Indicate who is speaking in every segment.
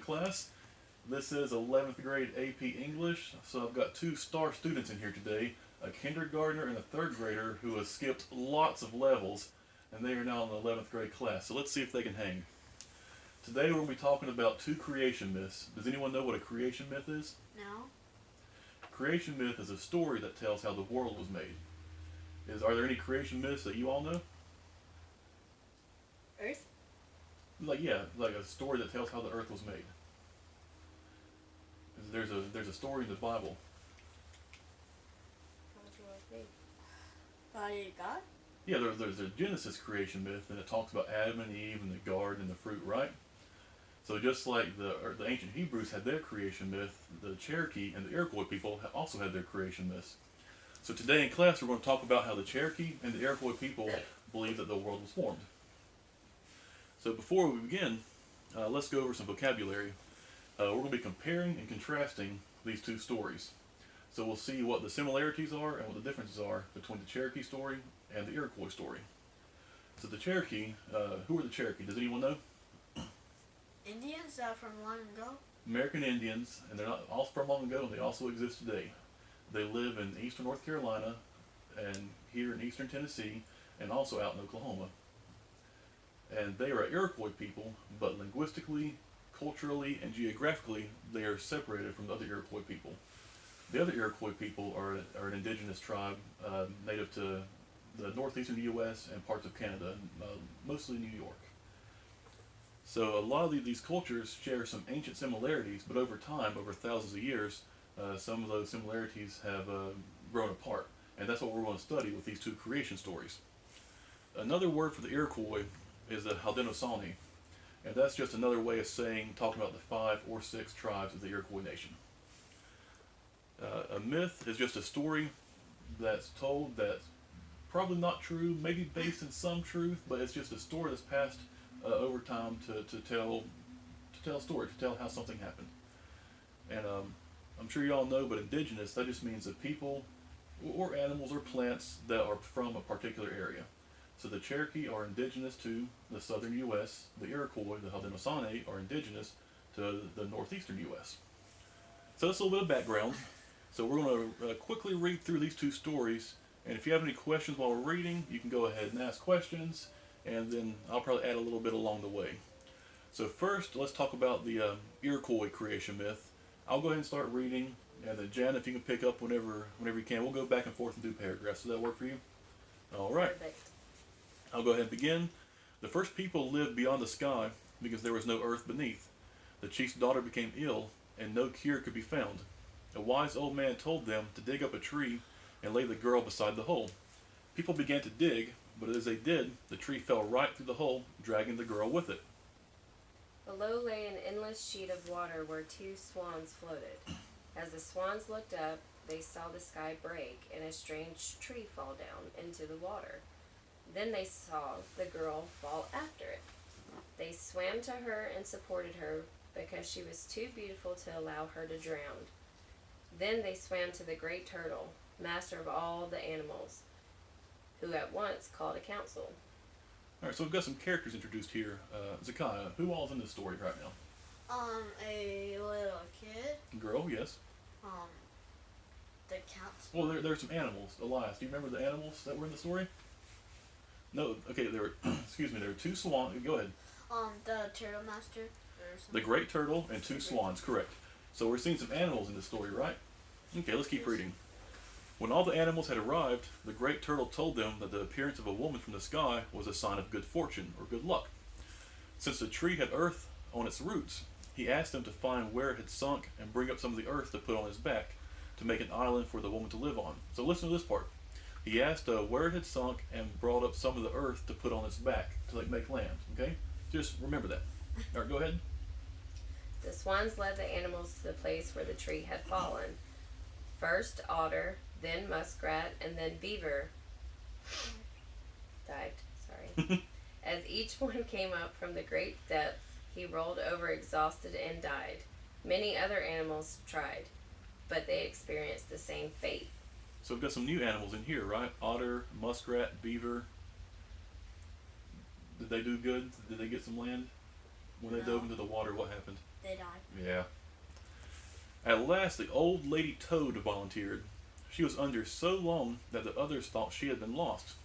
Speaker 1: class. This is 11th grade AP English, so I've got two star students in here today, a kindergartner and a third grader who have skipped lots of levels, and they are now in the 11th grade class, so let's see if they can hang. Today we're going to be talking about two creation myths. Does anyone know what a creation myth is?
Speaker 2: No.
Speaker 1: Creation myth is a story that tells how the world was made. Are there any creation myths that you all know?
Speaker 2: Earth?
Speaker 1: Like a story that tells how the earth was made. There's a story in the Bible.
Speaker 2: How was the world made? By God?
Speaker 1: Yeah, there's a Genesis creation myth, and it talks about Adam and Eve and the garden and the fruit, right? So just like the ancient Hebrews had their creation myth, the Cherokee and the Iroquois people also had their creation myths. So today in class we're going to talk about how the Cherokee and the Iroquois people believe that the world was formed. So before we begin, let's go over some vocabulary. We're going to be comparing and contrasting these two stories. So we'll see what the similarities are and what the differences are between the Cherokee story and the Iroquois story. So the Cherokee, who are the Cherokee? Does anyone know?
Speaker 2: Indians from long ago?
Speaker 1: American Indians, and they're not all from long ago, and they also exist today. They live in eastern North Carolina, and here in eastern Tennessee, and also out in Oklahoma. And they are Iroquois people, but linguistically, culturally, and geographically, they are separated from the other Iroquois people. The other Iroquois people are an indigenous tribe native to the northeastern U.S. and parts of Canada, mostly New York. So a lot of these cultures share some ancient similarities, but over time, over thousands of years, some of those similarities have grown apart. And that's what we're going to study with these two creation stories. Another word for the Iroquois is the Haudenosaunee, and that's just another way of talking about the 5 or 6 tribes of the Iroquois nation. A myth is just a story that's told that's probably not true, maybe based in some truth, but it's just a story that's passed over time to tell a story, to tell how something happened. And I'm sure you all know, but indigenous, that just means the people or animals or plants that are from a particular area. So the Cherokee are indigenous to the southern U.S. The Iroquois, the Haudenosaunee, are indigenous to the northeastern U.S. So that's a little bit of background. So we're going to quickly read through these two stories, and if you have any questions while we're reading, you can go ahead and ask questions, and then I'll probably add a little bit along the way. So first, let's talk about the Iroquois creation myth. I'll go ahead and start reading, and then Jan, if you can pick up whenever you can. We'll go back and forth and do paragraphs. Does that work for you? All right.
Speaker 2: Perfect.
Speaker 1: I'll go ahead and begin. The first people lived beyond the sky because there was no earth beneath. The chief's daughter became ill, and no cure could be found. A wise old man told them to dig up a tree and lay the girl beside the hole. People began to dig, but as they did, the tree fell right through the hole, dragging the girl with it.
Speaker 3: Below lay an endless sheet of water where 2 swans floated. As the swans looked up, they saw the sky break and a strange tree fall down into the water. Then they saw the girl fall after it. They swam to her and supported her because she was too beautiful to allow her to drown. Then they swam to the great turtle, master of all the animals, who at once called a council.
Speaker 1: All right, so we've got some characters introduced here. Zekiah, who all's in this story right now?
Speaker 2: A little kid.
Speaker 1: Girl, yes.
Speaker 2: The council.
Speaker 1: Well, there's some animals. Elias, do you remember the animals that were in the story? No, okay, there were, excuse me, there were 2 swans. Go ahead.
Speaker 2: The turtle master or something.
Speaker 1: The great turtle and 2 swans, correct. So we're seeing some animals in this story, right? Okay, let's keep reading. When all the animals had arrived, the great turtle told them that the appearance of a woman from the sky was a sign of good fortune or good luck. Since the tree had earth on its roots, he asked them to find where it had sunk and bring up some of the earth to put on his back to make an island for the woman to live on. So listen to this part. He asked where it had sunk and brought up some of the earth to put on its back to make land. Okay? Just remember that. All right, go ahead.
Speaker 3: The swans led the animals to the place where the tree had fallen. First otter, then muskrat, and then beaver dived. Sorry. As each one came up from the great depth, he rolled over exhausted and died. Many other animals tried, but they experienced the same fate.
Speaker 1: So we've got some new animals in here, right? Otter, muskrat, beaver. Did they do good? Did they get some land? When they
Speaker 2: No.
Speaker 1: dove into the water, what happened?
Speaker 2: They died.
Speaker 1: Yeah. At last, the old lady Toad volunteered. She was under so long that the others thought she had been lost.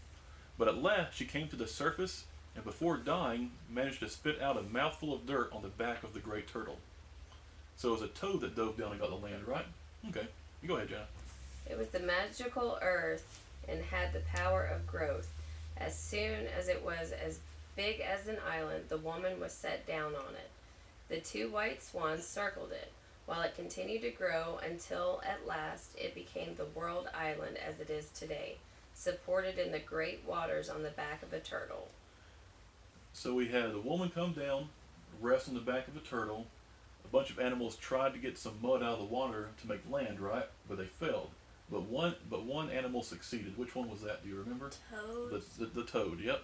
Speaker 1: But at last, she came to the surface, and before dying, managed to spit out a mouthful of dirt on the back of the great turtle. So it was a toad that dove down and got the land, right? Okay. You go ahead, Jenna.
Speaker 3: It was the magical earth and had the power of growth. As soon as it was as big as an island, the woman was set down on it. The two white swans circled it, while it continued to grow until at last it became the world island as it is today, supported in the great waters on the back of a turtle.
Speaker 1: So we had the woman come down, rest on the back of a turtle. A bunch of animals tried to get some mud out of the water to make land, right? But they failed. But one animal succeeded. Which one was that? Do you remember?
Speaker 2: Toad.
Speaker 1: The toad. Yep.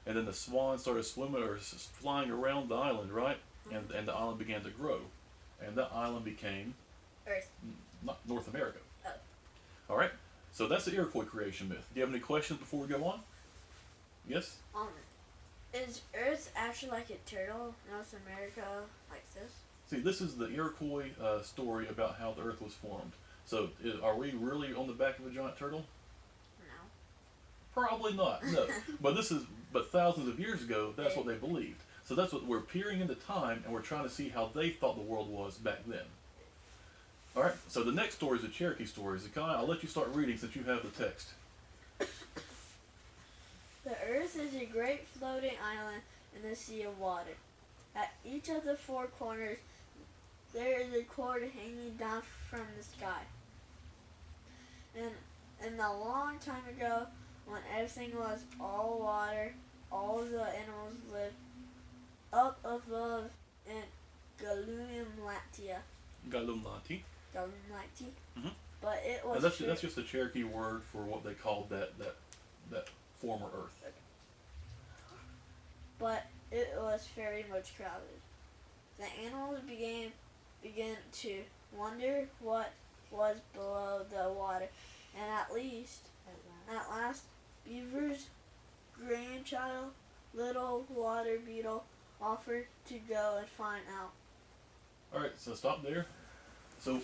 Speaker 1: And then the swan started swimming or flying around the island, right? And the island began to grow, and that island became
Speaker 2: Earth.
Speaker 1: not North America.
Speaker 2: Oh.
Speaker 1: All right. So that's the Iroquois creation myth. Do you have any questions before we go on? Yes.
Speaker 2: Is Earth actually like a turtle? North America like this?
Speaker 1: See, this is the Iroquois story about how the Earth was formed. So, are we really on the back of a giant turtle?
Speaker 2: No.
Speaker 1: Probably not. No. But thousands of years ago, that's what they believed. So that's what we're peering into time, and we're trying to see how they thought the world was back then. All right. So the next story is a Cherokee story. Zakai, I'll let you start reading since you have the text.
Speaker 2: The Earth is a great floating island in a sea of water. At each of the four corners, there is a cord hanging down from the sky. And a long time ago, when everything was all water, all the animals lived up above in Galumlatia.
Speaker 1: Galumlati. Mhm.
Speaker 2: But it was
Speaker 1: And that's just a Cherokee word for what they called that former Earth.
Speaker 2: But it was very much crowded. The animals began to wonder what was below the water, and at last, Beaver's grandchild, little water beetle, offered to go and find out.
Speaker 1: All right. So stop there. So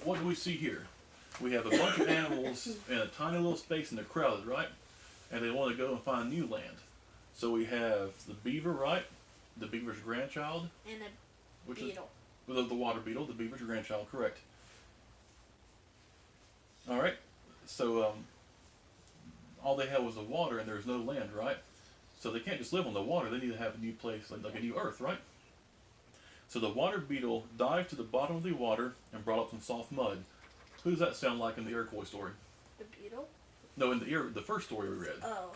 Speaker 1: what do we see here? We have a bunch of animals in a tiny little space, and they're crowded, right? And they want to go and find new land. So we have the beaver, right? The beaver's grandchild.
Speaker 2: And a
Speaker 1: Which
Speaker 2: beetle.
Speaker 1: is the water beetle, the beaver's grandchild, correct. All right. So all they had was the water, and there's no land, right? So they can't just live on the water. They need to have a new place, like a new Earth, right? So the water beetle dived to the bottom of the water and brought up some soft mud. Who does that sound like in the Iroquois story?
Speaker 2: The beetle?
Speaker 1: No, in the first story we read.
Speaker 2: Oh,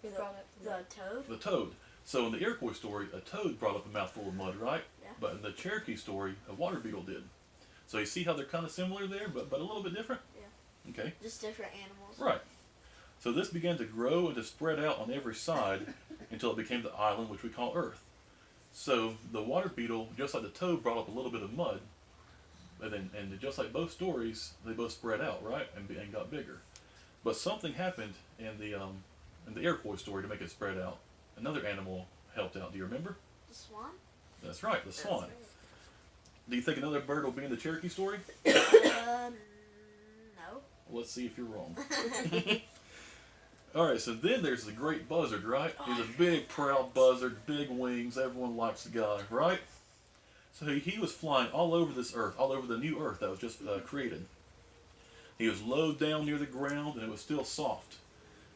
Speaker 3: Who brought up
Speaker 2: the toad?
Speaker 1: The toad. So in the Iroquois story, a toad brought up a mouthful of mud, right?
Speaker 2: Yeah.
Speaker 1: But in the Cherokee story, a water beetle did. So you see how they're kind of similar there, but a little bit different?
Speaker 2: Yeah.
Speaker 1: Okay.
Speaker 2: Just different animals.
Speaker 1: Right. So this began to grow and to spread out on every side until it became the island which we call Earth. So the water beetle, just like the toad, brought up a little bit of mud, and just like both stories, they both spread out, right, and got bigger. But something happened in the Iroquois story to make it spread out. Another animal helped out. Do you remember?
Speaker 2: The swan?
Speaker 1: That's right, the swan. Do you think another bird will be in the Cherokee story?
Speaker 2: No.
Speaker 1: Let's see if you're wrong. All right, so then there's the great buzzard, right? He's a big, proud buzzard, big wings. Everyone likes the guy, right? So he was flying all over this earth, all over the new earth that was just created. He was low down near the ground, and it was still soft.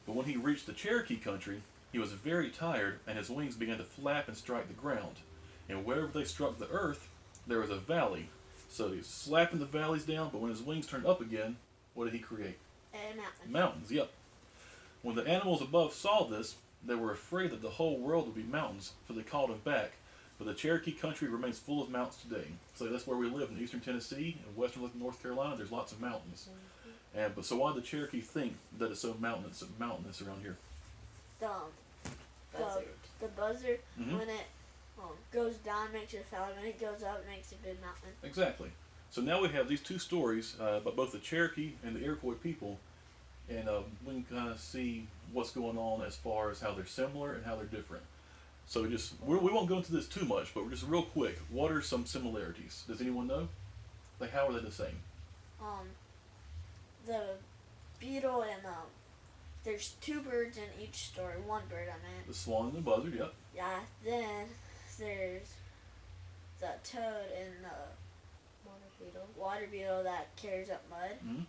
Speaker 1: But when he reached the Cherokee country, he was very tired, and his wings began to flap and strike the ground. And wherever they struck the earth, there was a valley. So he was slapping the valleys down, but when his wings turned up again, what did he create?
Speaker 2: A mountain.
Speaker 1: Mountains, yep. When the animals above saw this, they were afraid that the whole world would be mountains, so they called him back. But the Cherokee country remains full of mountains today. So that's where we live in eastern Tennessee and western North Carolina. There's lots of mountains. But so why do the Cherokee think that it's so mountainous around here?
Speaker 3: Buzzard.
Speaker 2: The buzzard,
Speaker 1: Mhm.
Speaker 2: when it goes down, makes a valley. When it goes up, makes a big mountain.
Speaker 1: Exactly. So now we have these two stories about both the Cherokee and the Iroquois people, and we can kind of see what's going on as far as how they're similar and how they're different. So we won't go into this too much, but just real quick. What are some similarities? Does anyone know? Like how are they the same?
Speaker 2: The beetle and there's two birds in each story. One bird, I meant.
Speaker 1: The swan and the buzzard. Yep.
Speaker 2: Yeah. Then there's the toad and the water beetle that carries up mud
Speaker 1: Mm-hmm.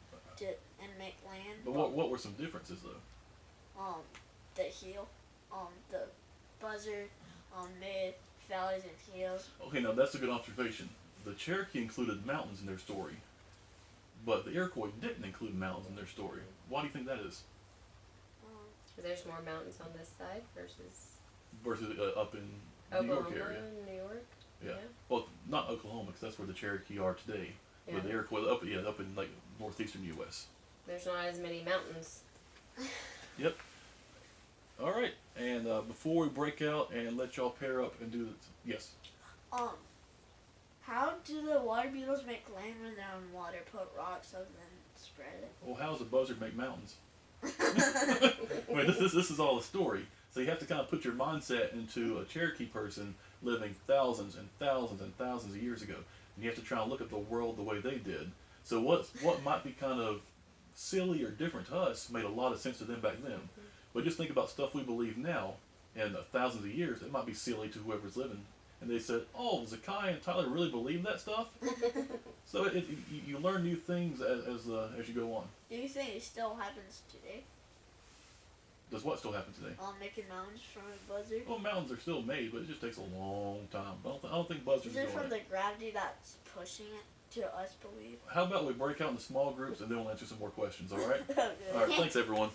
Speaker 2: and make land.
Speaker 1: But what were some differences though?
Speaker 2: The heel, the buzzard, made valleys and hills.
Speaker 1: Okay, now that's a good observation. The Cherokee included mountains in their story, but the Iroquois didn't include mountains in their story. Why do you think that is?
Speaker 3: There's more mountains on this side versus
Speaker 1: Up in New
Speaker 3: Oklahoma,
Speaker 1: York area.
Speaker 3: New York.
Speaker 1: Yeah. Well, not Oklahoma, because that's where the Cherokee are today.
Speaker 3: Yeah.
Speaker 1: But the Iroquois up in like northeastern U.S.
Speaker 3: There's not as many mountains.
Speaker 1: Yep. All right. And before we break out and let y'all pair up and do this, yes.
Speaker 2: How do the water beetles make land when they're on water? Put rocks up and then spread it.
Speaker 1: Well, how does a buzzard make mountains? I mean, this is all a story. So you have to kind of put your mindset into a Cherokee person living thousands and thousands and thousands of years ago, and you have to try and look at the world the way they did. So what might be kind of silly or different to us made a lot of sense to them back then. But just think about stuff we believe now, and thousands of years, it might be silly to whoever's living. And they said, "Oh, Zakai and Tyler really believe that stuff." So you learn new things as you go on.
Speaker 2: Do you think it still happens today?
Speaker 1: Does what still happen today?
Speaker 2: Making mountains from a buzzard.
Speaker 1: Well, mountains are still made, but it just takes a long time. I don't think buzzards
Speaker 2: Is
Speaker 1: are
Speaker 2: it
Speaker 1: doing
Speaker 2: from
Speaker 1: it.
Speaker 2: the gravity that's pushing it to us believe?
Speaker 1: How about we break out into small groups and then we'll answer some more questions, all right?
Speaker 2: Okay.
Speaker 1: All right, thanks everyone.